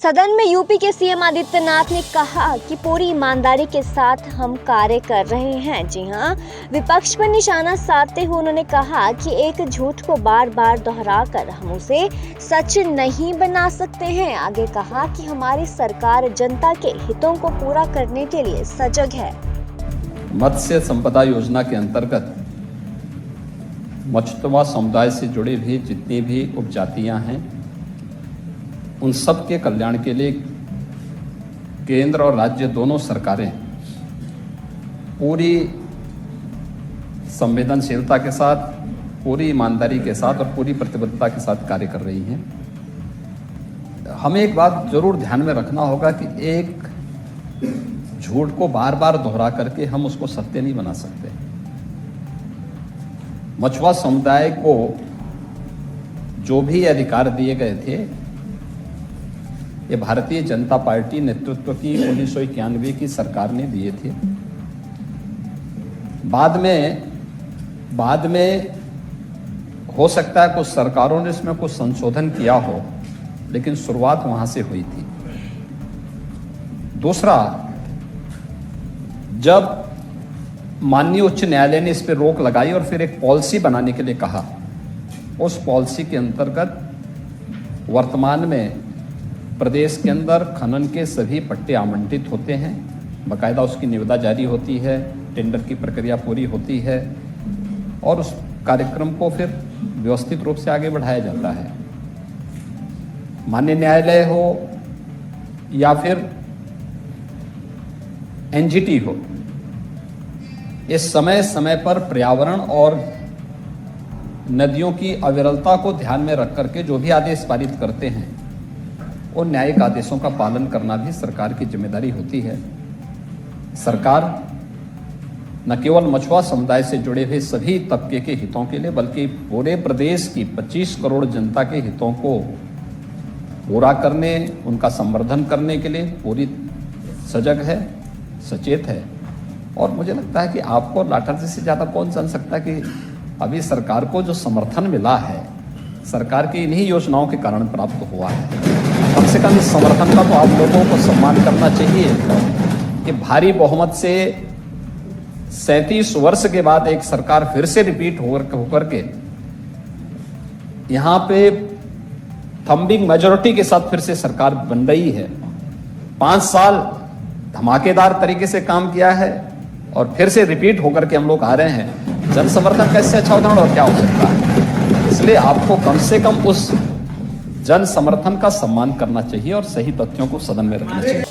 सदन में यूपी के सीएम आदित्यनाथ ने कहा कि पूरी ईमानदारी के साथ हम कार्य कर रहे हैं। जी हां, विपक्ष पर निशाना साधते हुए उन्होंने कहा कि एक झूठ को बार बार दोहराकर हम उसे सच नहीं बना सकते हैं। आगे कहा कि हमारी सरकार जनता के हितों को पूरा करने के लिए सजग है। मत्स्य संपदा योजना के अंतर्गत मछुआ समुदाय से जुड़े भी जितनी भी उपजातियां हैं, उन सब के कल्याण के लिए केंद्र और राज्य दोनों सरकारें पूरी संवेदनशीलता के साथ, पूरी ईमानदारी के साथ और पूरी प्रतिबद्धता के साथ कार्य कर रही हैं। हमें एक बात जरूर ध्यान में रखना होगा कि एक झूठ को बार बार दोहरा करके हम उसको सत्य नहीं बना सकते। मछुआ समुदाय को जो भी अधिकार दिए गए थे, ये भारतीय जनता पार्टी नेतृत्व की 1991 की सरकार ने दिए थे। बाद में हो सकता है कुछ सरकारों ने इसमें कुछ संशोधन किया हो, लेकिन शुरुआत वहां से हुई थी। दूसरा, जब माननीय उच्च न्यायालय ने इस पर रोक लगाई और फिर एक पॉलिसी बनाने के लिए कहा, उस पॉलिसी के अंतर्गत वर्तमान में प्रदेश के अंदर खनन के सभी पट्टे आवंटित होते हैं, बाकायदा उसकी निविदा जारी होती है, टेंडर की प्रक्रिया पूरी होती है और उस कार्यक्रम को फिर व्यवस्थित रूप से आगे बढ़ाया जाता है। माननीय न्यायालय हो या फिर एनजीटी हो, इस समय समय पर पर्यावरण और नदियों की अविरलता को ध्यान में रख करके जो भी आदेश पारित करते हैं, उन न्यायिक आदेशों का पालन करना भी सरकार की जिम्मेदारी होती है। सरकार न केवल मछुआ समुदाय से जुड़े हुए सभी तबके के हितों के लिए, बल्कि पूरे प्रदेश की 25 करोड़ जनता के हितों को पूरा करने, उनका संवर्धन करने के लिए पूरी सजग है, सचेत है। और मुझे लगता है कि आपको लाठर जी से ज़्यादा कौन जान सकता है कि अभी सरकार को जो समर्थन मिला है, सरकार की इन्हीं योजनाओं के कारण प्राप्त हुआ है। कम से कम इस समर्थन का तो आप लोगों को सम्मान करना चाहिए कि भारी बहुमत से 37 वर्ष के बाद एक सरकार फिर से रिपीट होकर के यहाँ पे थंबिंग मेजॉरिटी के साथ फिर से सरकार बन रही है। 5 साल धमाकेदार तरीके से काम किया है और फिर से रिपीट होकर के हम लोग आ रहे हैं। जन समर्थन का इससे अच्छा उदाहरण और क्या हो सकता है। इसलिए आपको कम से कम उस जन समर्थन का सम्मान करना चाहिए और सही तथ्यों को सदन में रखना चाहिए।